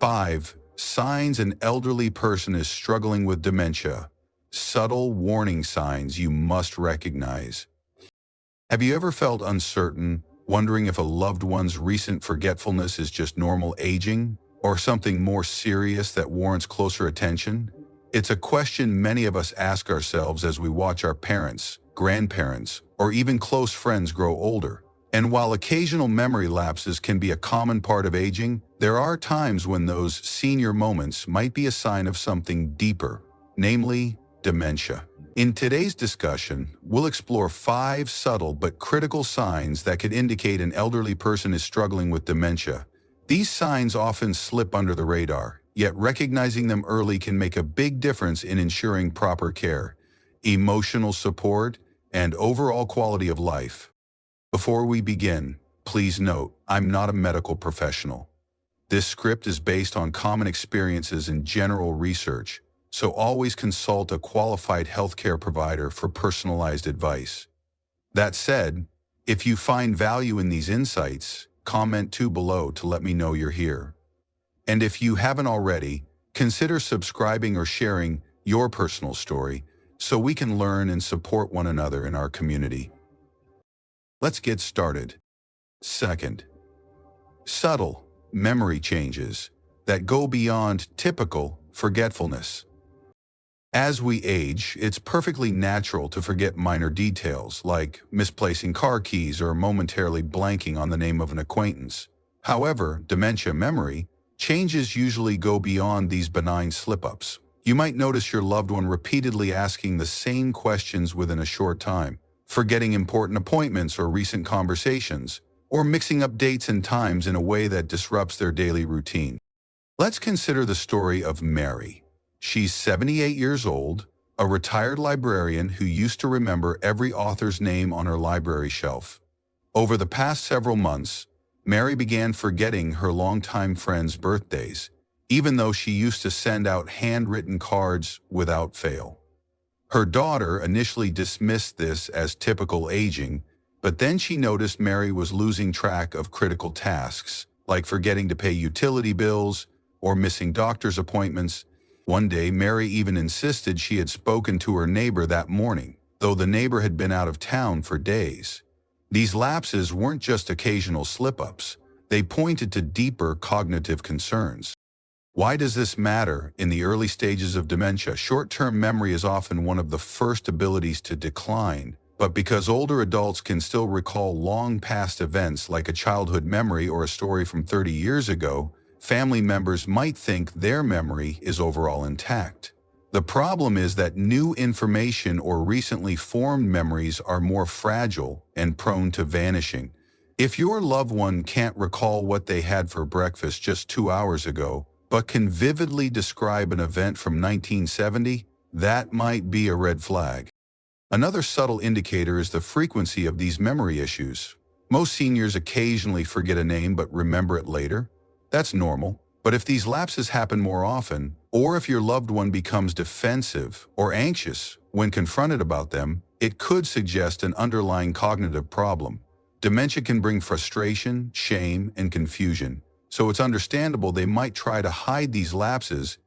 5. Signs an elderly person is struggling with dementia. Subtle warning signs you must recognize. Have you ever felt uncertain, wondering if a loved one's recent forgetfulness is just normal aging, or something more serious that warrants closer attention? It's a question many of us ask ourselves as we watch our parents, grandparents, or even close friends grow older. And while occasional memory lapses can be a common part of aging, there are times when those senior moments might be a sign of something deeper, namely dementia. In today's discussion, we'll explore 5 subtle but critical signs that could indicate an elderly person is struggling with dementia. These signs often slip under the radar, yet recognizing them early can make a big difference in ensuring proper care, emotional support, and overall quality of life. Before we begin, please note, I'm not a medical professional. This script is based on common experiences and general research, so always consult a qualified healthcare provider for personalized advice. That said, if you find value in these insights, comment below to let me know you're here. And if you haven't already, consider subscribing or sharing your personal story so we can learn and support one another in our community. Let's get started. Second, subtle memory changes that go beyond typical forgetfulness. As we age, it's perfectly natural to forget minor details like misplacing car keys or momentarily blanking on the name of an acquaintance. However, dementia memory changes usually go beyond these benign slip-ups. You might notice your loved one repeatedly asking the same questions within a short time, forgetting important appointments or recent conversations, or mixing up dates and times in a way that disrupts their daily routine. Let's consider the story of Mary. She's 78 years old, a retired librarian who used to remember every author's name on her library shelf. Over the past several months, Mary began forgetting her longtime friends' birthdays, even though she used to send out handwritten cards without fail. Her daughter initially dismissed this as typical aging, but then she noticed Mary was losing track of critical tasks, like forgetting to pay utility bills or missing doctor's appointments. One day, Mary even insisted she had spoken to her neighbor that morning, though the neighbor had been out of town for days. These lapses weren't just occasional slip-ups. They pointed to deeper cognitive concerns. Why does this matter? In the early stages of dementia, short-term memory is often one of the first abilities to decline, but because older adults can still recall long-past events like a childhood memory or a story from 30 years ago, family members might think their memory is overall intact. The problem is that new information or recently formed memories are more fragile and prone to vanishing. If your loved one can't recall what they had for breakfast just 2 hours ago, but can vividly describe an event from 1970, that might be a red flag. Another subtle indicator is the frequency of these memory issues. Most seniors occasionally forget a name but remember it later. That's normal, but if these lapses happen more often, or if your loved one becomes defensive or anxious when confronted about them, it could suggest an underlying cognitive problem. Dementia can bring frustration, shame, and confusion, so it's understandable they might try to hide these lapses.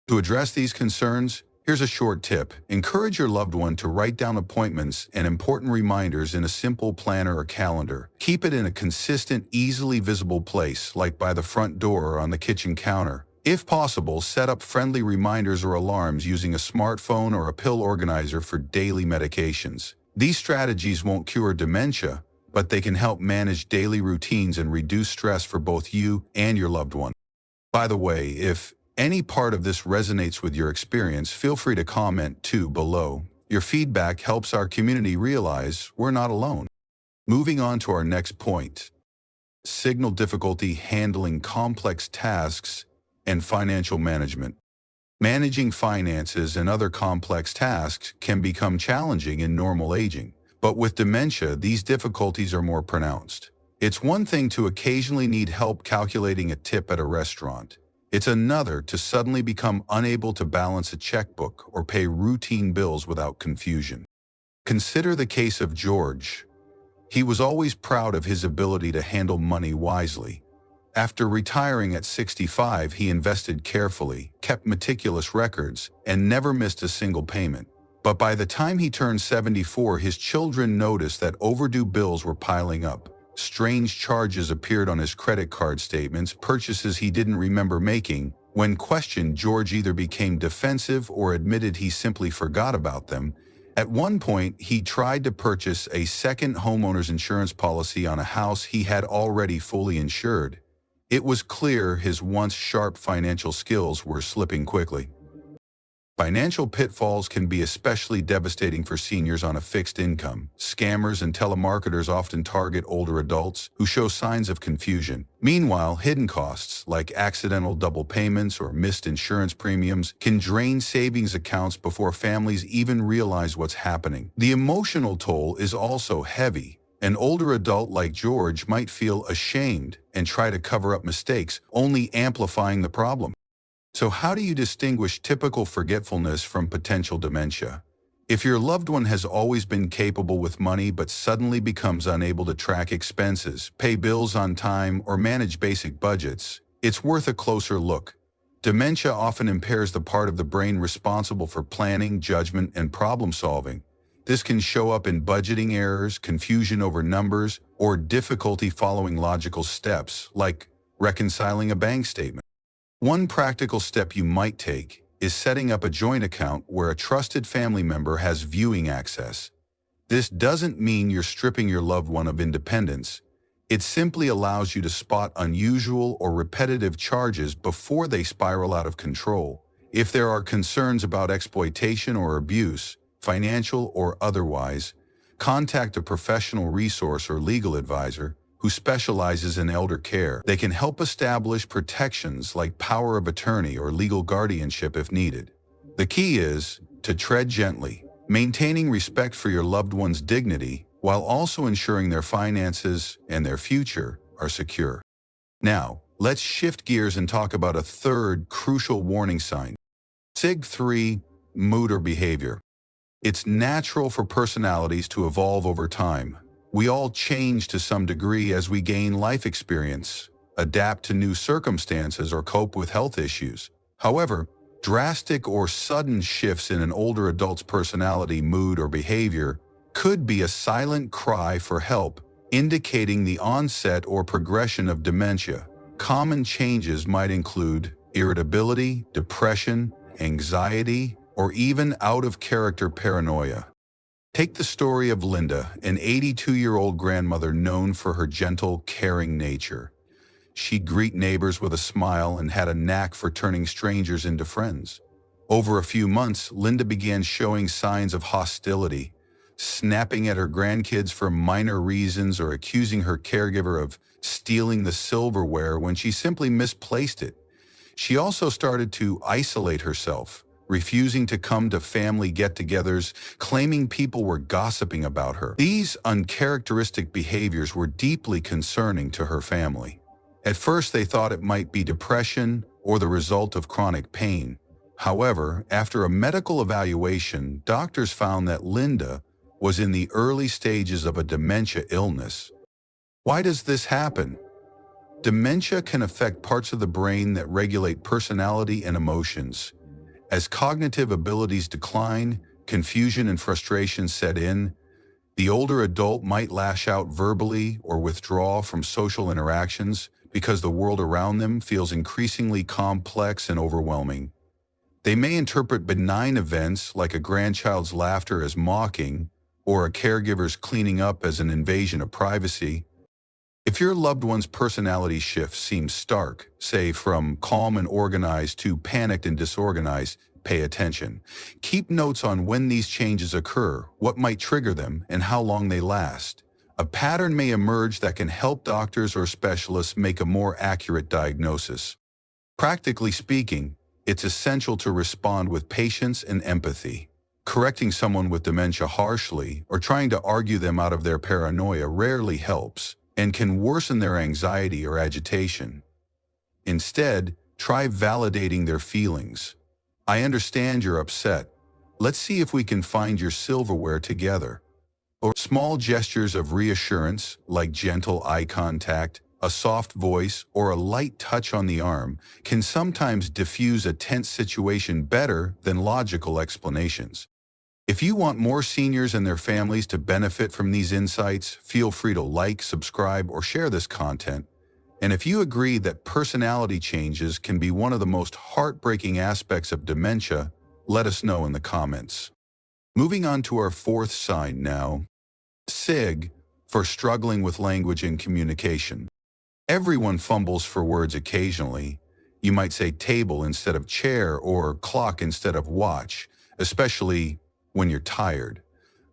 To address these concerns, here's a short tip. Encourage your loved one to write down appointments and important reminders in a simple planner or calendar. Keep it in a consistent, easily visible place, like by the front door or on the kitchen counter. If possible, set up friendly reminders or alarms using a smartphone or a pill organizer for daily medications. These strategies won't cure dementia, but they can help manage daily routines and reduce stress for both you and your loved one. By the way, if any part of this resonates with your experience, feel free to comment below. Your feedback helps our community realize we're not alone. Moving on to our next point. Signal difficulty handling complex tasks and financial management. Managing finances and other complex tasks can become challenging in normal aging, but with dementia, these difficulties are more pronounced. It's one thing to occasionally need help calculating a tip at a restaurant. It's another to suddenly become unable to balance a checkbook or pay routine bills without confusion. Consider the case of George. He was always proud of his ability to handle money wisely. After retiring at 65, he invested carefully, kept meticulous records, and never missed a single payment. But by the time he turned 74, his children noticed that overdue bills were piling up. Strange charges appeared on his credit card statements, purchases he didn't remember making. When questioned, George either became defensive or admitted he simply forgot about them. At one point, he tried to purchase a second homeowner's insurance policy on a house he had already fully insured. It was clear his once sharp financial skills were slipping quickly. Financial pitfalls can be especially devastating for seniors on a fixed income. Scammers and telemarketers often target older adults who show signs of confusion. Meanwhile, hidden costs like accidental double payments or missed insurance premiums can drain savings accounts before families even realize what's happening. The emotional toll is also heavy. An older adult like George might feel ashamed and try to cover up mistakes, only amplifying the problem. So how do you distinguish typical forgetfulness from potential dementia? If your loved one has always been capable with money but suddenly becomes unable to track expenses, pay bills on time, or manage basic budgets, it's worth a closer look. Dementia often impairs the part of the brain responsible for planning, judgment, and problem-solving. This can show up in budgeting errors, confusion over numbers, or difficulty following logical steps, like reconciling a bank statement. One practical step you might take is setting up a joint account where a trusted family member has viewing access. This doesn't mean you're stripping your loved one of independence. It simply allows you to spot unusual or repetitive charges before they spiral out of control. If there are concerns about exploitation or abuse, financial or otherwise, contact a professional resource or legal advisor who specializes in elder care. They can help establish protections like power of attorney or legal guardianship if needed. The key is to tread gently, maintaining respect for your loved one's dignity while also ensuring their finances and their future are secure. Now, let's shift gears and talk about a third crucial warning sign. Sig 3, mood or behavior. It's natural for personalities to evolve over time. We all change to some degree as we gain life experience, adapt to new circumstances, or cope with health issues. However, drastic or sudden shifts in an older adult's personality, mood, or behavior could be a silent cry for help, indicating the onset or progression of dementia. Common changes might include irritability, depression, anxiety, or even out-of-character paranoia. Take the story of Linda, an 82-year-old grandmother known for her gentle, caring nature. She'd greet neighbors with a smile and had a knack for turning strangers into friends. Over a few months, Linda began showing signs of hostility, snapping at her grandkids for minor reasons or accusing her caregiver of stealing the silverware when she simply misplaced it. She also started to isolate herself, refusing to come to family get-togethers, claiming people were gossiping about her. These uncharacteristic behaviors were deeply concerning to her family. At first, they thought it might be depression or the result of chronic pain. However, after a medical evaluation, doctors found that Linda was in the early stages of a dementia illness. Why does this happen? Dementia can affect parts of the brain that regulate personality and emotions. As cognitive abilities decline, confusion and frustration set in, the older adult might lash out verbally or withdraw from social interactions because the world around them feels increasingly complex and overwhelming. They may interpret benign events like a grandchild's laughter as mocking or a caregiver's cleaning up as an invasion of privacy. If your loved one's personality shift seems stark, say from calm and organized to panicked and disorganized, pay attention. Keep notes on when these changes occur, what might trigger them, and how long they last. A pattern may emerge that can help doctors or specialists make a more accurate diagnosis. Practically speaking, it's essential to respond with patience and empathy. Correcting someone with dementia harshly or trying to argue them out of their paranoia rarely helps and can worsen their anxiety or agitation. Instead, try validating their feelings. I understand you're upset. Let's see if we can find your silverware together. Or small gestures of reassurance, like gentle eye contact, a soft voice, or a light touch on the arm can sometimes diffuse a tense situation better than logical explanations. If you want more seniors and their families to benefit from these insights, feel free to like, subscribe, or share this content. And if you agree that personality changes can be one of the most heartbreaking aspects of dementia, let us know in the comments. Moving on to our fourth sign now, SIG, for struggling with language and communication. Everyone fumbles for words occasionally. You might say table instead of chair or clock instead of watch, especially when you're tired.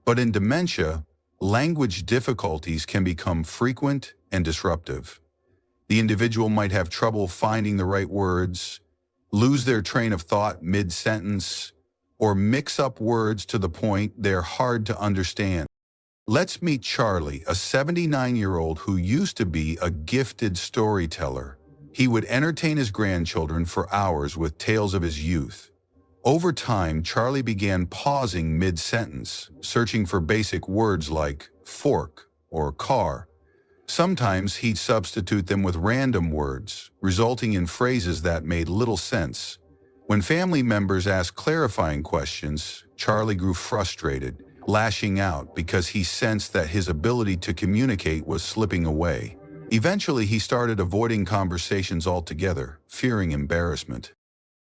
But in dementia, language difficulties can become frequent and disruptive. The individual might have trouble finding the right words, lose their train of thought mid-sentence, or mix up words to the point they're hard to understand. Let's meet Charlie, a 79-year-old who used to be a gifted storyteller. He would entertain his grandchildren for hours with tales of his youth. Over time, Charlie began pausing mid-sentence, searching for basic words like fork or car. Sometimes he'd substitute them with random words, resulting in phrases that made little sense. When family members asked clarifying questions, Charlie grew frustrated, lashing out because he sensed that his ability to communicate was slipping away. Eventually, he started avoiding conversations altogether, fearing embarrassment.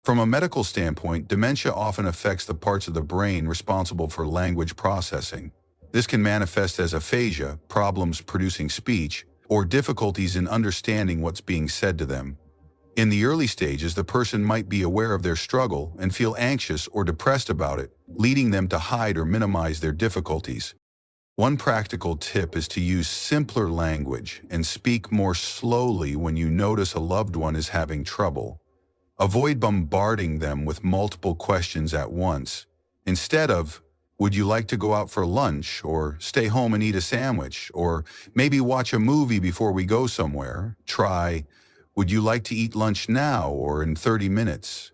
From a medical standpoint, dementia often affects the parts of the brain responsible for language processing. This can manifest as aphasia, problems producing speech, or difficulties in understanding what's being said to them. In the early stages, the person might be aware of their struggle and feel anxious or depressed about it, leading them to hide or minimize their difficulties. One practical tip is to use simpler language and speak more slowly when you notice a loved one is having trouble. Avoid bombarding them with multiple questions at once. Instead of, would you like to go out for lunch, or stay home and eat a sandwich, or maybe watch a movie before we go somewhere, try, would you like to eat lunch now or in 30 minutes?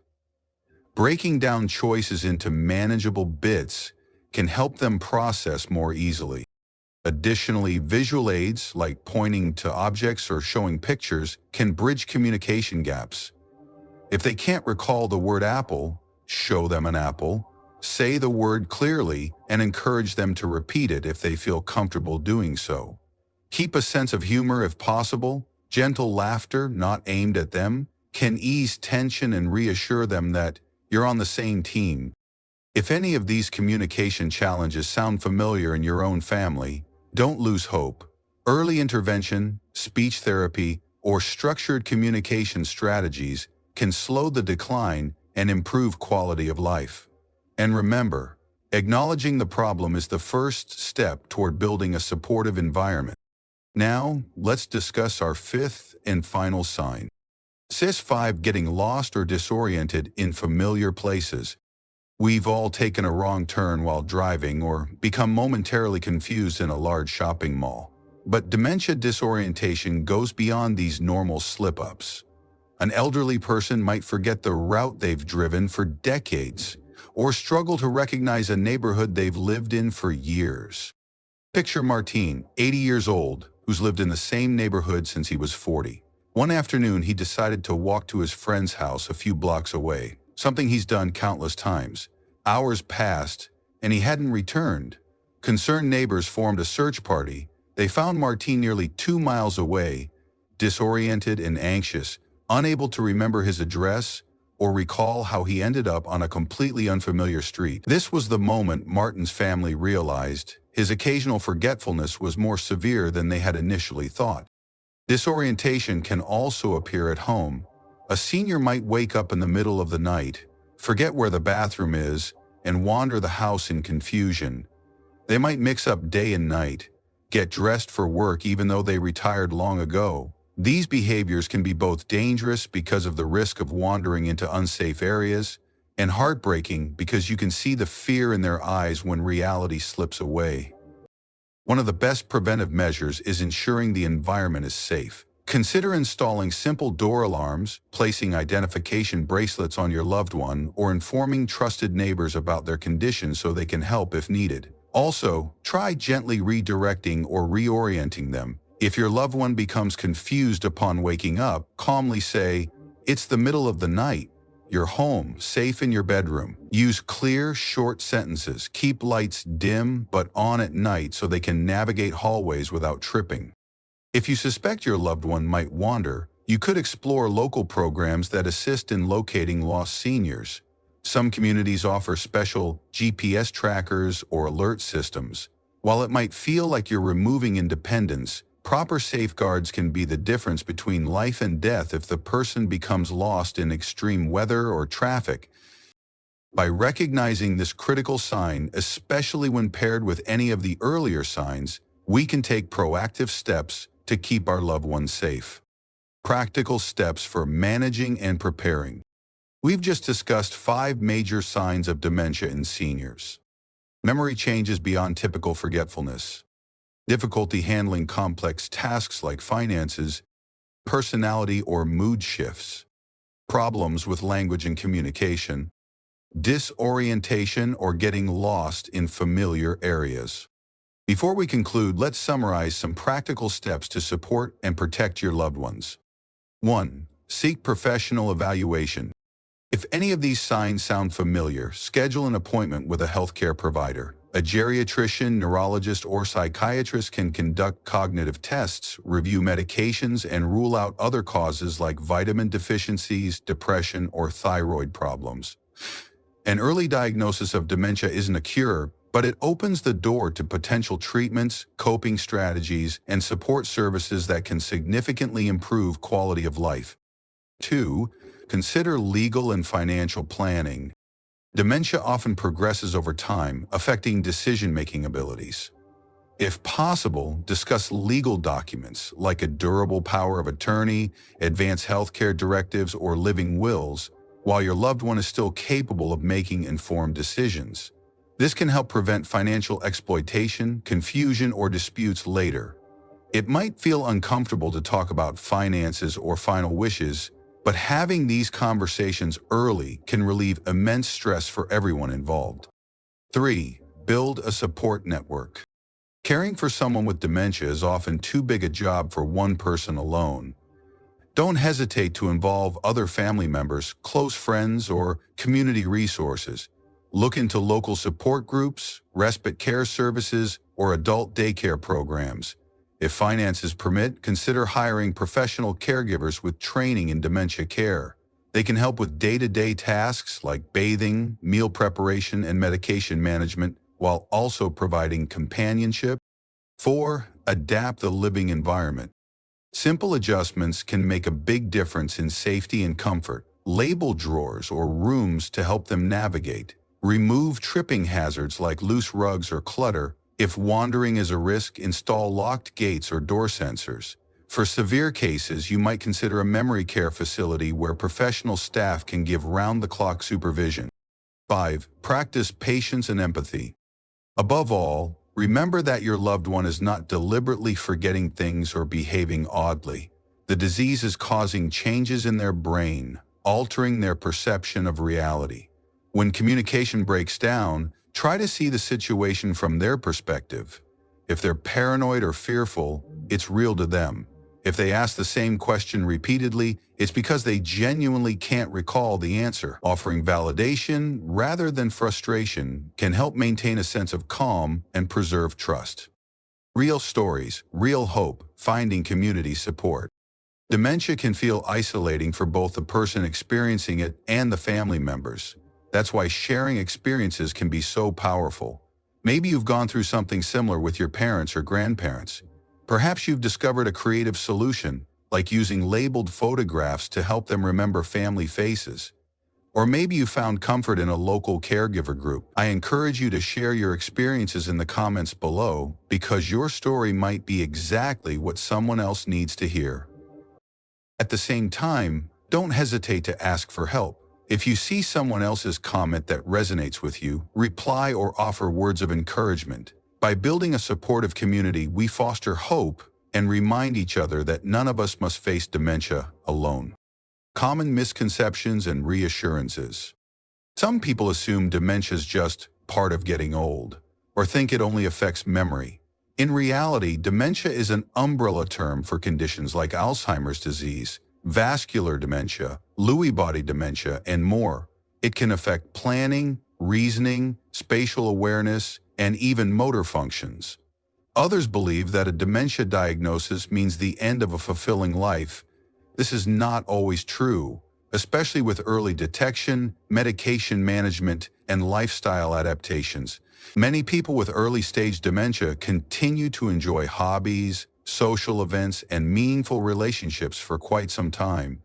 Breaking down choices into manageable bits can help them process more easily. Additionally, visual aids like pointing to objects or showing pictures can bridge communication gaps. If they can't recall the word apple, show them an apple, say the word clearly, and encourage them to repeat it if they feel comfortable doing so. Keep a sense of humor if possible. Gentle laughter, not aimed at them, can ease tension and reassure them that you're on the same team. If any of these communication challenges sound familiar in your own family, don't lose hope. Early intervention, speech therapy, or structured communication strategies can slow the decline and improve quality of life. And remember, acknowledging the problem is the first step toward building a supportive environment. Now, let's discuss our fifth and final sign. SIS-5, getting lost or disoriented in familiar places. We've all taken a wrong turn while driving or become momentarily confused in a large shopping mall. But dementia disorientation goes beyond these normal slip-ups. An elderly person might forget the route they've driven for decades or struggle to recognize a neighborhood they've lived in for years. Picture Martin, 80 years old, who's lived in the same neighborhood since he was 40. One afternoon, he decided to walk to his friend's house a few blocks away, something he's done countless times. Hours passed, and he hadn't returned. Concerned neighbors formed a search party. They found Martin nearly 2 miles away, disoriented and anxious, unable to remember his address or recall how he ended up on a completely unfamiliar street. This was the moment Martin's family realized his occasional forgetfulness was more severe than they had initially thought. Disorientation can also appear at home. A senior might wake up in the middle of the night, forget where the bathroom is, and wander the house in confusion. They might mix up day and night, get dressed for work even though they retired long ago. These behaviors can be both dangerous because of the risk of wandering into unsafe areas, and heartbreaking because you can see the fear in their eyes when reality slips away. One of the best preventive measures is ensuring the environment is safe. Consider installing simple door alarms, placing identification bracelets on your loved one, or informing trusted neighbors about their condition so they can help if needed. Also, try gently redirecting or reorienting them. If your loved one becomes confused upon waking up, calmly say, "It's the middle of the night. You're home, safe in your bedroom." Use clear, short sentences. Keep lights dim but on at night so they can navigate hallways without tripping. If you suspect your loved one might wander, you could explore local programs that assist in locating lost seniors. Some communities offer special GPS trackers or alert systems. While it might feel like you're removing independence, proper safeguards can be the difference between life and death if the person becomes lost in extreme weather or traffic. By recognizing this critical sign, especially when paired with any of the earlier signs, we can take proactive steps to keep our loved ones safe. Practical steps for managing and preparing. We've just discussed 5 major signs of dementia in seniors. Memory changes beyond typical forgetfulness, difficulty handling complex tasks like finances, personality or mood shifts, problems with language and communication, disorientation or getting lost in familiar areas. Before we conclude, let's summarize some practical steps to support and protect your loved ones. 1. Seek professional evaluation. If any of these signs sound familiar, schedule an appointment with a healthcare provider. A geriatrician, neurologist, or psychiatrist can conduct cognitive tests, review medications, and rule out other causes like vitamin deficiencies, depression, or thyroid problems. An early diagnosis of dementia isn't a cure, but it opens the door to potential treatments, coping strategies, and support services that can significantly improve quality of life. 2. Consider legal and financial planning. Dementia often progresses over time, affecting decision-making abilities. If possible, discuss legal documents like a durable power of attorney, advanced healthcare directives, or living wills, while your loved one is still capable of making informed decisions. This can help prevent financial exploitation, confusion, or disputes later. It might feel uncomfortable to talk about finances or final wishes, but having these conversations early can relieve immense stress for everyone involved. 3. Build a support network. Caring for someone with dementia is often too big a job for one person alone. Don't hesitate to involve other family members, close friends, or community resources. Look into local support groups, respite care services, or adult daycare programs. If finances permit, consider hiring professional caregivers with training in dementia care. They can help with day-to-day tasks like bathing, meal preparation, and medication management, while also providing companionship. 4. Adapt the living environment. Simple adjustments can make a big difference in safety and comfort. Label drawers or rooms to help them navigate. Remove tripping hazards like loose rugs or clutter. If wandering is a risk, install locked gates or door sensors. For severe cases, you might consider a memory care facility where professional staff can give round-the-clock supervision. 5. Practice patience and empathy. Above all, remember that your loved one is not deliberately forgetting things or behaving oddly. The disease is causing changes in their brain, altering their perception of reality. When communication breaks down, try to see the situation from their perspective. If they're paranoid or fearful, it's real to them. If they ask the same question repeatedly, it's because they genuinely can't recall the answer. Offering validation rather than frustration can help maintain a sense of calm and preserve trust. Real stories, real hope, finding community support. Dementia can feel isolating for both the person experiencing it and the family members. That's why sharing experiences can be so powerful. Maybe you've gone through something similar with your parents or grandparents. Perhaps you've discovered a creative solution, like using labeled photographs to help them remember family faces. Or maybe you found comfort in a local caregiver group. I encourage you to share your experiences in the comments below, because your story might be exactly what someone else needs to hear. At the same time, don't hesitate to ask for help. If you see someone else's comment that resonates with you, reply or offer words of encouragement. By building a supportive community, we foster hope and remind each other that none of us must face dementia alone. Common misconceptions and reassurances. Some people assume dementia is just part of getting old, or think it only affects memory. In reality, dementia is an umbrella term for conditions like Alzheimer's disease, vascular dementia, Lewy body dementia, and more. It can affect planning, reasoning, spatial awareness, and even motor functions. Others believe that a dementia diagnosis means the end of a fulfilling life. This is not always true, especially with early detection, medication management, and lifestyle adaptations. Many people with early-stage dementia continue to enjoy hobbies, social events, and meaningful relationships for quite some time.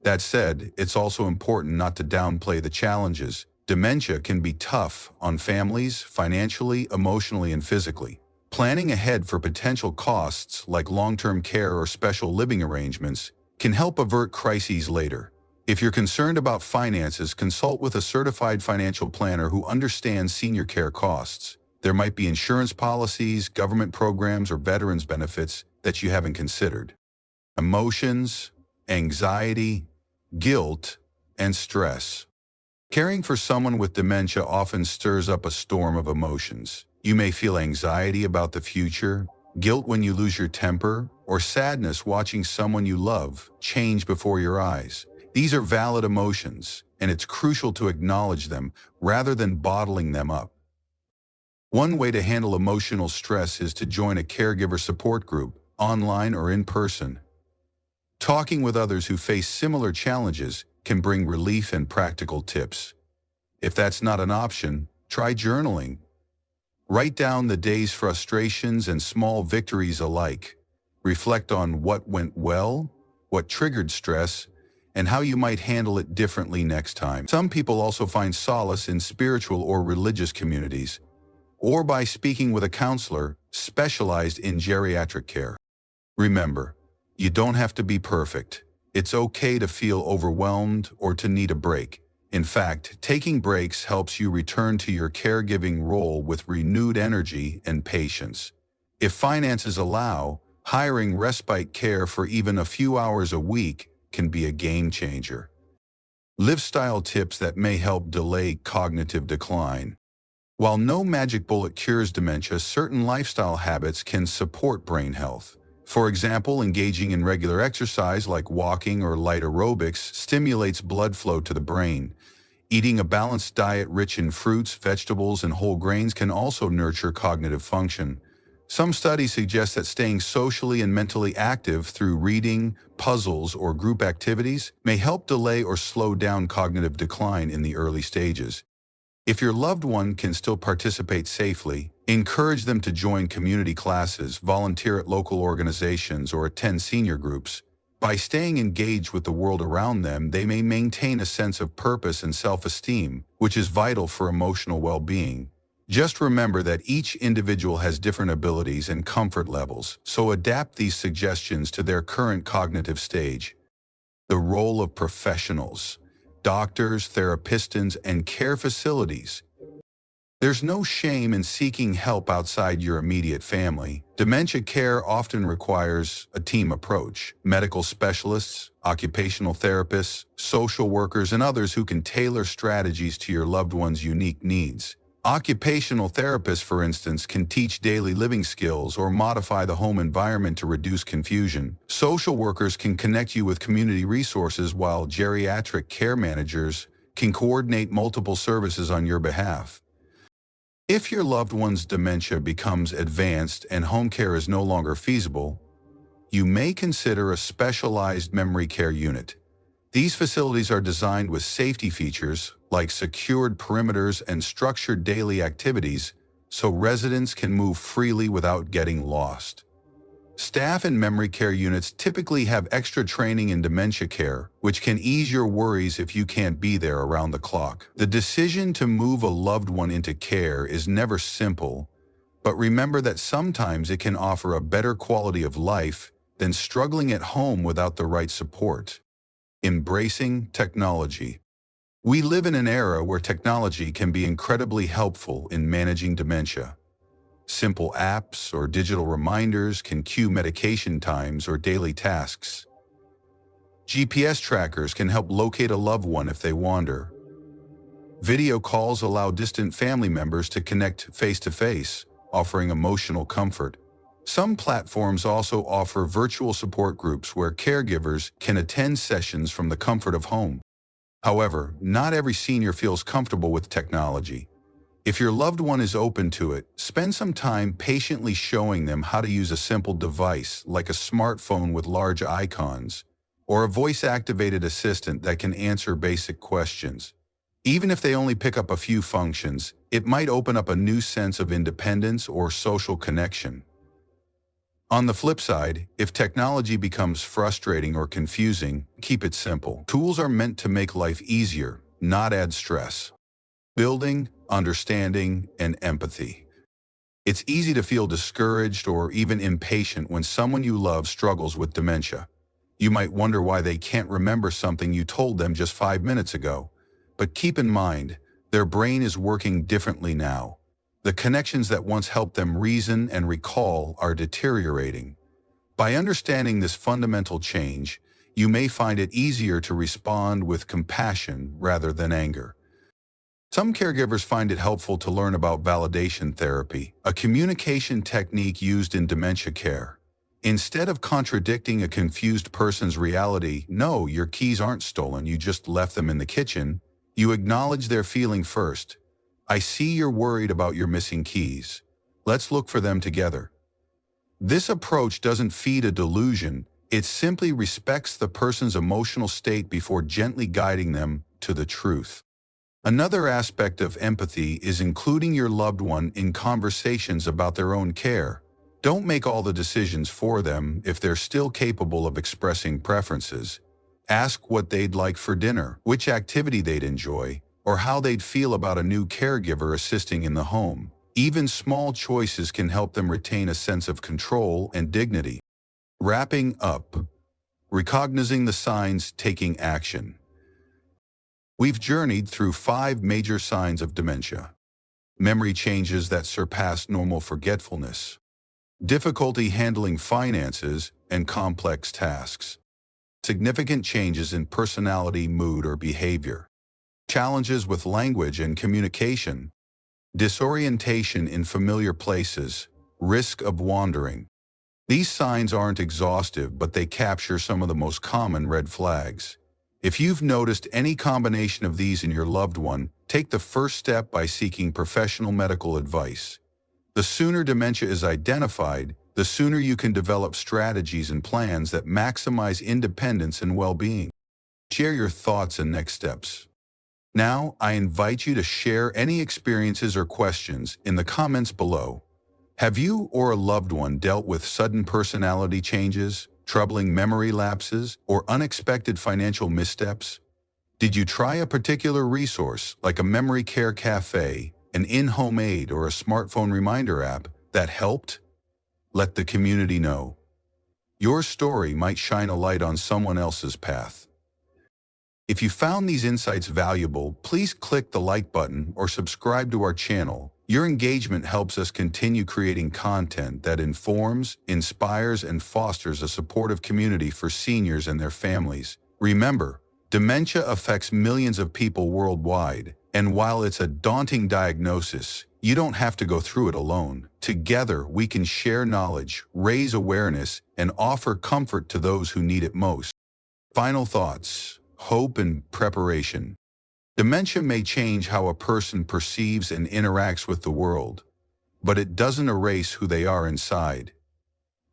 That said, it's also important not to downplay the challenges. Dementia can be tough on families, financially, emotionally, and physically. Planning ahead for potential costs like long-term care or special living arrangements can help avert crises later. If you're concerned about finances, consult with a certified financial planner who understands senior care costs. There might be insurance policies, government programs, or veterans benefits that you haven't considered. Emotions, anxiety, guilt, and stress. Caring for someone with dementia often stirs up a storm of emotions. You may feel anxiety about the future, guilt when you lose your temper, or sadness watching someone you love change before your eyes. These are valid emotions, and it's crucial to acknowledge them rather than bottling them up. One way to handle emotional stress is to join a caregiver support group, online or in person. Talking with others who face similar challenges can bring relief and practical tips. If that's not an option, try journaling. Write down the day's frustrations and small victories alike. Reflect on what went well, what triggered stress, and how you might handle it differently next time. Some people also find solace in spiritual or religious communities, or by speaking with a counselor specialized in geriatric care. Remember, you don't have to be perfect. It's okay to feel overwhelmed or to need a break. In fact, taking breaks helps you return to your caregiving role with renewed energy and patience. If finances allow, hiring respite care for even a few hours a week can be a game changer. Lifestyle tips that may help delay cognitive decline. While no magic bullet cures dementia, certain lifestyle habits can support brain health. For example, engaging in regular exercise like walking or light aerobics stimulates blood flow to the brain. Eating a balanced diet rich in fruits, vegetables, and whole grains can also nurture cognitive function. Some studies suggest that staying socially and mentally active through reading, puzzles, or group activities may help delay or slow down cognitive decline in the early stages. If your loved one can still participate safely, encourage them to join community classes, volunteer at local organizations, or attend senior groups. By staying engaged with the world around them, they may maintain a sense of purpose and self-esteem, which is vital for emotional well-being. Just remember that each individual has different abilities and comfort levels, so adapt these suggestions to their current cognitive stage. The role of professionals, doctors, therapists, and care facilities. There's no shame in seeking help outside your immediate family. Dementia care often requires a team approach. Medical specialists, occupational therapists, social workers, and others who can tailor strategies to your loved one's unique needs. Occupational therapists, for instance, can teach daily living skills or modify the home environment to reduce confusion. Social workers can connect you with community resources, while geriatric care managers can coordinate multiple services on your behalf. If your loved one's dementia becomes advanced and home care is no longer feasible, you may consider a specialized memory care unit. These facilities are designed with safety features like secured perimeters and structured daily activities so residents can move freely without getting lost. Staff in memory care units typically have extra training in dementia care, which can ease your worries if you can't be there around the clock. The decision to move a loved one into care is never simple, but remember that sometimes it can offer a better quality of life than struggling at home without the right support. Embracing technology. We live in an era where technology can be incredibly helpful in managing dementia. Simple apps or digital reminders can cue medication times or daily tasks. GPS trackers can help locate a loved one if they wander. Video calls allow distant family members to connect face-to-face, offering emotional comfort. Some platforms also offer virtual support groups where caregivers can attend sessions from the comfort of home. However, not every senior feels comfortable with technology. If your loved one is open to it, spend some time patiently showing them how to use a simple device like a smartphone with large icons, or a voice-activated assistant that can answer basic questions. Even if they only pick up a few functions, it might open up a new sense of independence or social connection. On the flip side, if technology becomes frustrating or confusing, keep it simple. Tools are meant to make life easier, not add stress. Building, understanding, and empathy. It's easy to feel discouraged or even impatient when someone you love struggles with dementia. You might wonder why they can't remember something you told them just 5 minutes ago. But keep in mind, their brain is working differently now. The connections that once helped them reason and recall are deteriorating. By understanding this fundamental change, you may find it easier to respond with compassion rather than anger. Some caregivers find it helpful to learn about validation therapy, a communication technique used in dementia care. Instead of contradicting a confused person's reality, "No, your keys aren't stolen, you just left them in the kitchen," you acknowledge their feeling first. "I see you're worried about your missing keys. Let's look for them together." This approach doesn't feed a delusion, it simply respects the person's emotional state before gently guiding them to the truth. Another aspect of empathy is including your loved one in conversations about their own care. Don't make all the decisions for them if they're still capable of expressing preferences. Ask what they'd like for dinner, which activity they'd enjoy, or how they'd feel about a new caregiver assisting in the home. Even small choices can help them retain a sense of control and dignity. Wrapping up, recognizing the signs, taking action. We've journeyed through 5 major signs of dementia. Memory changes that surpass normal forgetfulness. Difficulty handling finances and complex tasks. Significant changes in personality, mood, or behavior. Challenges with language and communication. Disorientation in familiar places. Risk of wandering. These signs aren't exhaustive, but they capture some of the most common red flags. If you've noticed any combination of these in your loved one, take the first step by seeking professional medical advice. The sooner dementia is identified, the sooner you can develop strategies and plans that maximize independence and well-being. Share your thoughts and next steps. Now, I invite you to share any experiences or questions in the comments below. Have you or a loved one dealt with sudden personality changes, troubling memory lapses, or unexpected financial missteps? Did you try a particular resource like a memory care cafe, an in-home aid, or a smartphone reminder app that helped? Let the community know. Your story might shine a light on someone else's path. If you found these insights valuable, please click the like button or subscribe to our channel. Your engagement helps us continue creating content that informs, inspires, and fosters a supportive community for seniors and their families. Remember, dementia affects millions of people worldwide, and while it's a daunting diagnosis, you don't have to go through it alone. Together, we can share knowledge, raise awareness, and offer comfort to those who need it most. Final thoughts, hope, and preparation. Dementia may change how a person perceives and interacts with the world, but it doesn't erase who they are inside.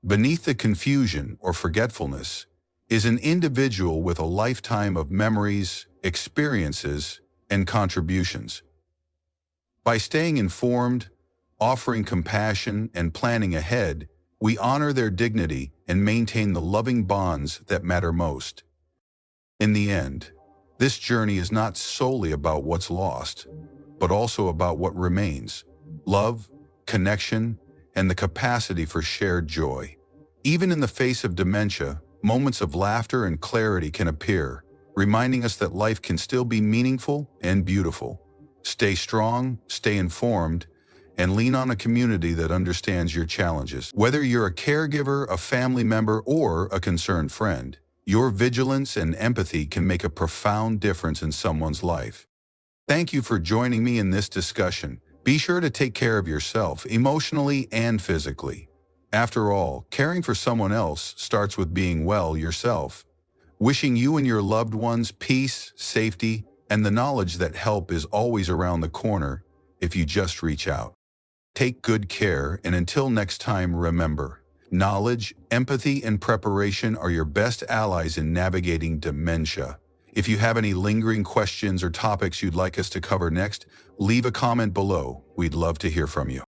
Beneath the confusion or forgetfulness is an individual with a lifetime of memories, experiences, and contributions. By staying informed, offering compassion, and planning ahead, we honor their dignity and maintain the loving bonds that matter most. In the end, this journey is not solely about what's lost, but also about what remains: love, connection, and the capacity for shared joy. Even in the face of dementia, moments of laughter and clarity can appear, reminding us that life can still be meaningful and beautiful. Stay strong, stay informed, and lean on a community that understands your challenges. Whether you're a caregiver, a family member, or a concerned friend, your vigilance and empathy can make a profound difference in someone's life. Thank you for joining me in this discussion. Be sure to take care of yourself emotionally and physically. After all, caring for someone else starts with being well yourself. Wishing you and your loved ones peace, safety, and the knowledge that help is always around the corner if you just reach out. Take good care, and until next time, remember, knowledge, empathy, and preparation are your best allies in navigating dementia. If you have any lingering questions or topics you'd like us to cover next, leave a comment below. We'd love to hear from you.